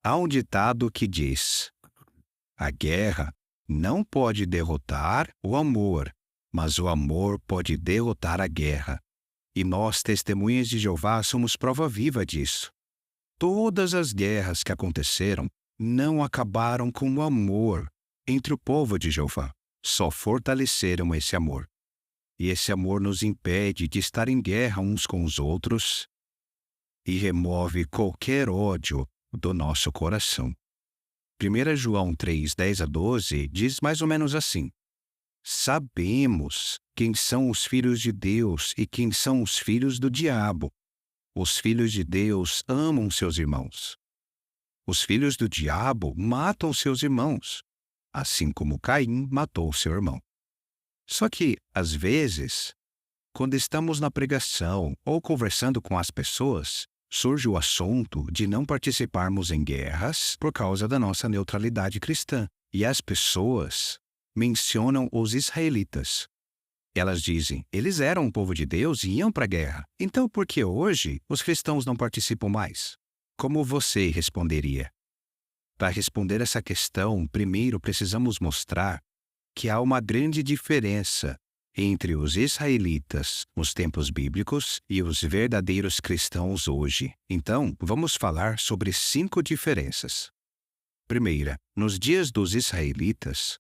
Há um ditado que diz: a guerra não pode derrotar o amor, mas o amor pode derrotar a guerra. E nós, testemunhas de Jeová, somos prova viva disso. Todas as guerras que aconteceram não acabaram com o amor entre o povo de Jeová, só fortaleceram esse amor. E esse amor nos impede de estar em guerra uns com os outros e remove qualquer ódio do nosso coração. 1 João 3, 10 a 12 diz mais ou menos assim: sabemos quem são os filhos de Deus e quem são os filhos do diabo. Os filhos de Deus amam seus irmãos. Os filhos do diabo matam seus irmãos, assim como Caim matou seu irmão. Só que, às vezes, quando estamos na pregação ou conversando com as pessoas, surge o assunto de não participarmos em guerras por causa da nossa neutralidade cristã. E as pessoas mencionam os israelitas. Elas dizem, eles eram um povo de Deus e iam para a guerra. Então, por que hoje os cristãos não participam mais? Como você responderia? Para responder essa questão, primeiro precisamos mostrar que há uma grande diferença entre os israelitas nos tempos bíblicos e os verdadeiros cristãos hoje. Então, vamos falar sobre 5 diferenças. Primeira, nos dias dos israelitas,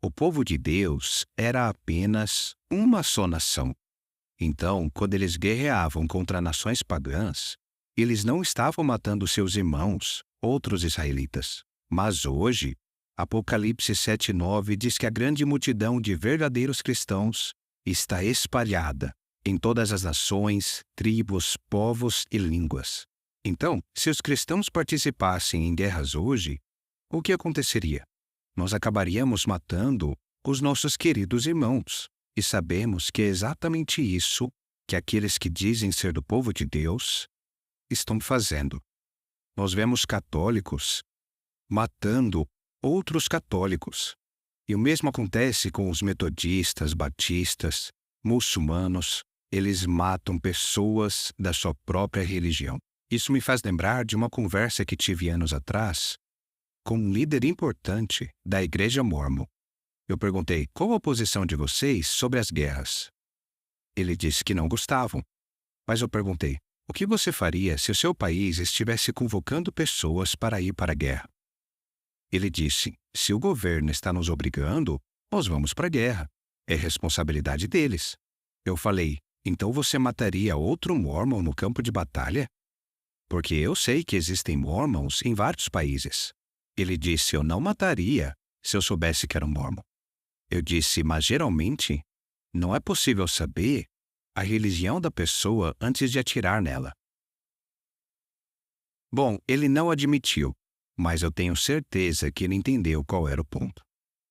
o povo de Deus era apenas uma só nação. Então, quando eles guerreavam contra nações pagãs, eles não estavam matando seus irmãos, outros israelitas. Mas hoje, Apocalipse 7:9 diz que a grande multidão de verdadeiros cristãos está espalhada em todas as nações, tribos, povos e línguas. Então, se os cristãos participassem em guerras hoje, o que aconteceria? Nós acabaríamos matando os nossos queridos irmãos. E sabemos que é exatamente isso que aqueles que dizem ser do povo de Deus estão fazendo. Nós vemos católicos matando outros católicos. E o mesmo acontece com os metodistas, batistas, muçulmanos. Eles matam pessoas da sua própria religião. Isso me faz lembrar de uma conversa que tive anos atrás com um líder importante da Igreja Mórmon. Eu perguntei, qual a posição de vocês sobre as guerras? Ele disse que não gostavam. Mas eu perguntei, o que você faria se o seu país estivesse convocando pessoas para ir para a guerra? Ele disse, se o governo está nos obrigando, nós vamos para a guerra. É responsabilidade deles. Eu falei, então você mataria outro Mórmon no campo de batalha? Porque eu sei que existem Mórmons em vários países. Ele disse, eu não mataria se eu soubesse que era um Mórmon. Eu disse, mas geralmente não é possível saber a religião da pessoa antes de atirar nela. Bom, ele não admitiu, mas eu tenho certeza que ele entendeu qual era o ponto.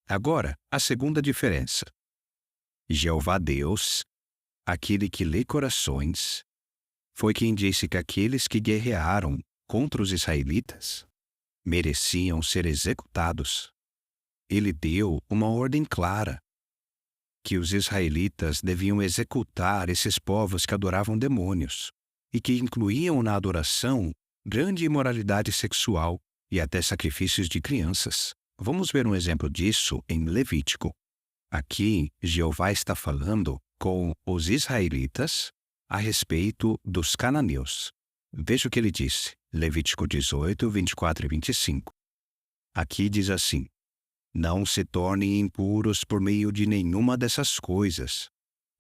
Agora, a segunda diferença. Jeová Deus, aquele que lê corações, foi quem disse que aqueles que guerrearam contra os israelitas mereciam ser executados. Ele deu uma ordem clara, que os israelitas deviam executar esses povos que adoravam demônios e que incluíam na adoração grande imoralidade sexual e até sacrifícios de crianças. Vamos ver um exemplo disso em Levítico. Aqui, Jeová está falando com os israelitas a respeito dos cananeus. Veja o que ele disse, Levítico 18, 24 e 25. Aqui diz assim, não se tornem impuros por meio de nenhuma dessas coisas,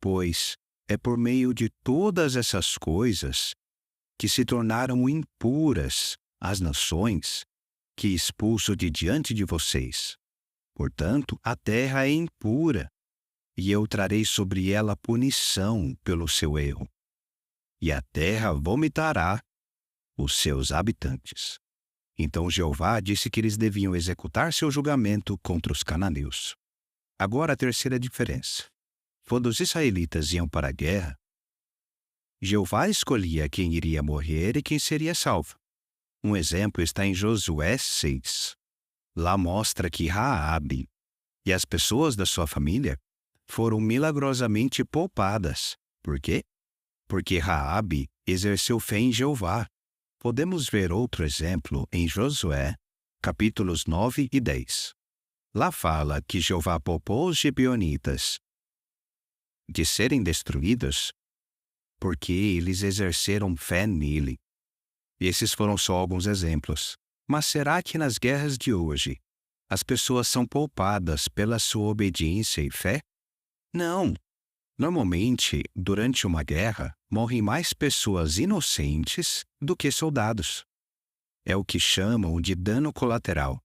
pois é por meio de todas essas coisas que se tornaram impuras as nações que expulso de diante de vocês. Portanto, a terra é impura, e eu trarei sobre ela punição pelo seu erro. E a terra vomitará os seus habitantes. Então Jeová disse que eles deviam executar seu julgamento contra os cananeus. Agora a terceira diferença. Quando os israelitas iam para a guerra, Jeová escolhia quem iria morrer e quem seria salvo. Um exemplo está em Josué 6. Lá mostra que Raabe e as pessoas da sua família foram milagrosamente poupadas. Por quê? Porque Raabe exerceu fé em Jeová Podemos ver outro exemplo em Josué, capítulos 9 e 10. Lá fala que Jeová poupou os gibeonitas de serem destruídos porque eles exerceram fé nele. E esses foram só alguns exemplos. Mas será que nas guerras de hoje as pessoas são poupadas pela sua obediência e fé? Não. Normalmente, durante uma guerra, morrem mais pessoas inocentes do que soldados. É o que chamam de dano colateral.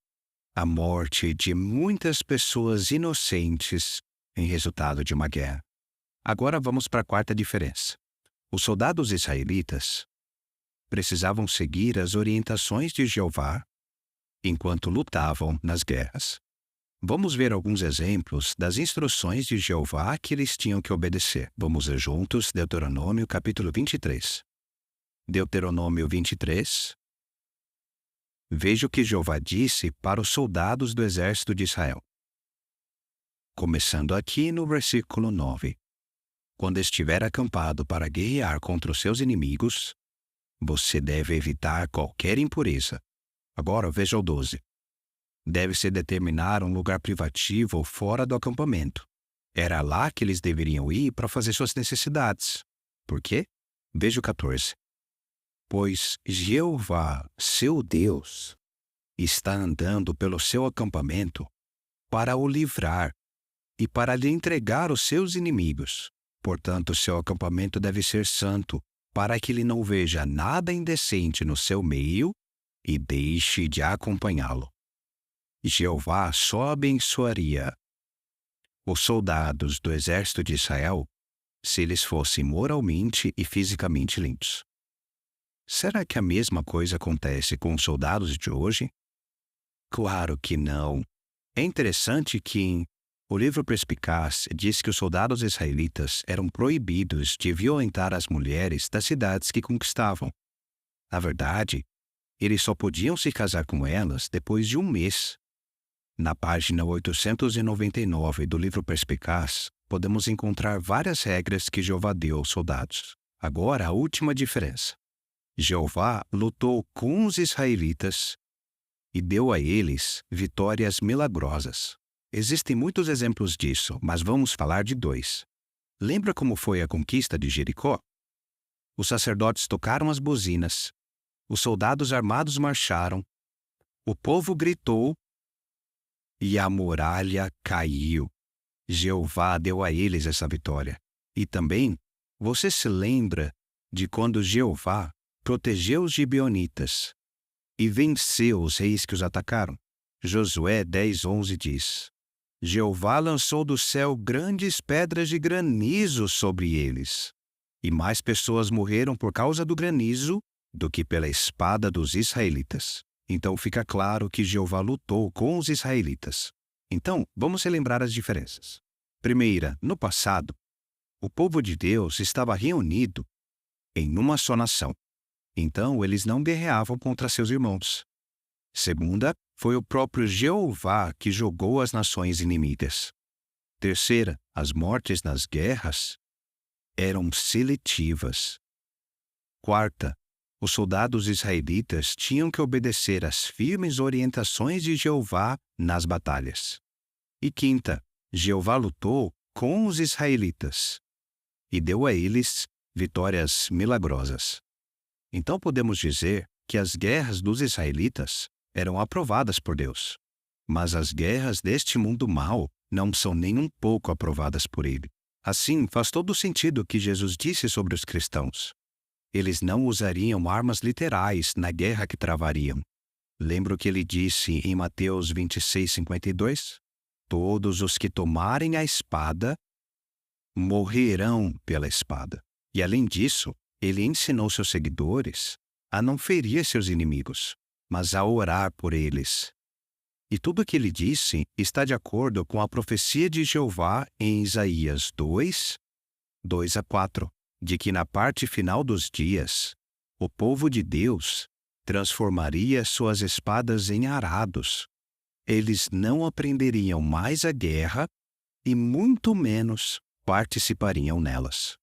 A morte de muitas pessoas inocentes em resultado de uma guerra. Agora vamos para a quarta diferença. Os soldados israelitas precisavam seguir as orientações de Jeová enquanto lutavam nas guerras. Vamos ver alguns exemplos das instruções de Jeová que eles tinham que obedecer. Vamos ler juntos Deuteronômio capítulo 23. Deuteronômio 23. Veja o que Jeová disse para os soldados do exército de Israel. Começando aqui no versículo 9. Quando estiver acampado para guerrear contra os seus inimigos, você deve evitar qualquer impureza. Agora veja o 12. Deve-se determinar um lugar privativo fora do acampamento. Era lá que eles deveriam ir para fazer suas necessidades. Por quê? Veja o 14. Pois Jeová, seu Deus, está andando pelo seu acampamento para o livrar e para lhe entregar os seus inimigos. Portanto, seu acampamento deve ser santo, para que ele não veja nada indecente no seu meio e deixe de acompanhá-lo. Jeová só abençoaria os soldados do exército de Israel se eles fossem moralmente e fisicamente limpos. Será que a mesma coisa acontece com os soldados de hoje? Claro que não. É interessante que o livro Perspicaz diz que os soldados israelitas eram proibidos de violentar as mulheres das cidades que conquistavam. Na verdade, eles só podiam se casar com elas depois de um mês. Na página 899 do livro Perspicaz, podemos encontrar várias regras que Jeová deu aos soldados. Agora, a última diferença. Jeová lutou com os israelitas e deu a eles vitórias milagrosas. Existem muitos exemplos disso, mas vamos falar de 2. Lembra como foi a conquista de Jericó? Os sacerdotes tocaram as buzinas, os soldados armados marcharam, o povo gritou e a muralha caiu. Jeová deu a eles essa vitória. E também, você se lembra de quando Jeová protegeu os gibeonitas e venceu os reis que os atacaram? Josué 10:11 diz: Jeová lançou do céu grandes pedras de granizo sobre eles, e mais pessoas morreram por causa do granizo do que pela espada dos israelitas. Então fica claro que Jeová lutou com os israelitas. Então, vamos relembrar as diferenças. Primeira, no passado, o povo de Deus estava reunido em uma só nação. Então, eles não guerreavam contra seus irmãos. Segunda, foi o próprio Jeová que jogou as nações inimigas. Terceira, as mortes nas guerras eram seletivas. Quarta, os soldados israelitas tinham que obedecer às firmes orientações de Jeová nas batalhas. E quinta, Jeová lutou com os israelitas e deu a eles vitórias milagrosas. Então podemos dizer que as guerras dos israelitas eram aprovadas por Deus. Mas as guerras deste mundo mau não são nem um pouco aprovadas por Ele. Assim, faz todo sentido o que Jesus disse sobre os cristãos. Eles não usariam armas literais na guerra que travariam. Lembra o que ele disse em Mateus 26:52? Todos os que tomarem a espada morrerão pela espada. E além disso, ele ensinou seus seguidores a não ferir seus inimigos, mas a orar por eles. E tudo o que ele disse está de acordo com a profecia de Jeová em Isaías 2:2-4, de que na parte final dos dias, o povo de Deus transformaria suas espadas em arados. Eles não aprenderiam mais a guerra e muito menos participariam nelas.